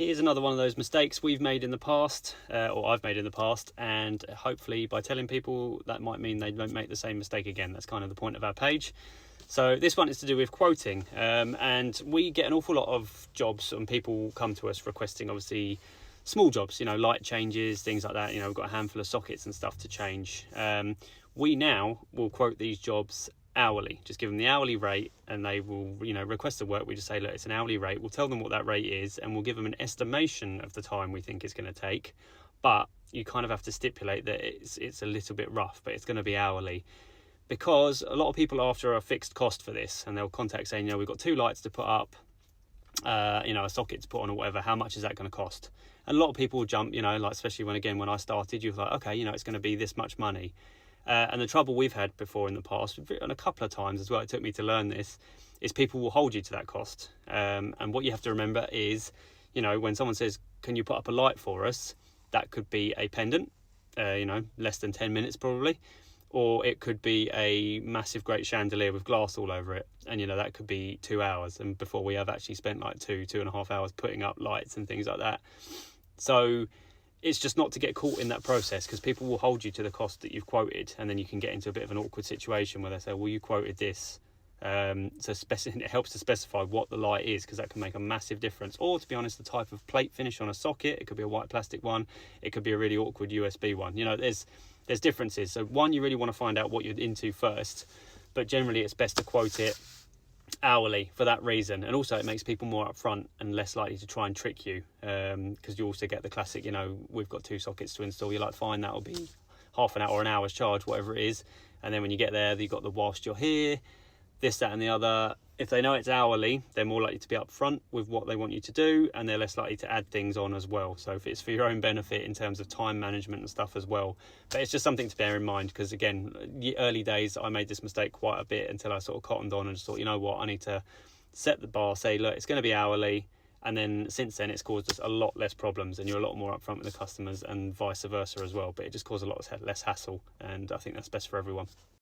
is another one of those mistakes we've made in the past, or I've made in the past, and hopefully by telling people that might mean they don't make the same mistake again. That's kind of the point of our page. So this one is to do with quoting, and we get an awful lot of jobs and people come to us requesting obviously small jobs, light changes, things like that. We've got a handful of sockets and stuff to change. We now will quote these jobs hourly, just give them the hourly rate, and they will request the work. We just say, look, it's an hourly rate. We'll tell them what that rate is, and we'll give them an estimation of the time we think it's going to take, but you kind of have to stipulate that it's a little bit rough, but it's going to be hourly, because a lot of people are after a fixed cost for this, and they'll contact saying, we've got 2 lights to put up, a socket to put on or whatever, how much is that going to cost? And a lot of people jump, like especially when I started, you're like, okay, it's going to be this much money. And the trouble we've had before in the past, and a couple of times as well, it took me to learn this, is people will hold you to that cost. And what you have to remember is, when someone says, can you put up a light for us? That could be a pendant, less than 10 minutes probably. Or it could be a massive great chandelier with glass all over it. And, that could be 2 hours. And before we have actually spent like 2.5 hours putting up lights and things like that. So it's just not to get caught in that process, because people will hold you to the cost that you've quoted. And then you can get into a bit of an awkward situation where they say, well, you quoted this. So it helps to specify what the light is, because that can make a massive difference. Or, to be honest, the type of plate finish on a socket. It could be a white plastic one. It could be a really awkward USB one. There's differences. So one, you really want to find out what you're into first, but generally it's best to quote it hourly for that reason. And also it makes people more upfront and less likely to try and trick you, because you also get the classic, we've got 2 sockets to install. You're like, fine, that'll be half an hour or an hour's charge, whatever it is. And then when you get there, you've got the whilst you're here, this, that and the other. If they know it's hourly, they're more likely to be upfront with what they want you to do, and they're less likely to add things on as well. So if it's for your own benefit in terms of time management and stuff as well. But it's just something to bear in mind, because again, the early days I made this mistake quite a bit until I sort of cottoned on and just thought, I need to set the bar, say, look, it's going to be hourly. And then since then it's caused us a lot less problems, and you're a lot more upfront with the customers, and vice versa as well. But it just caused a lot less hassle, and I think that's best for everyone.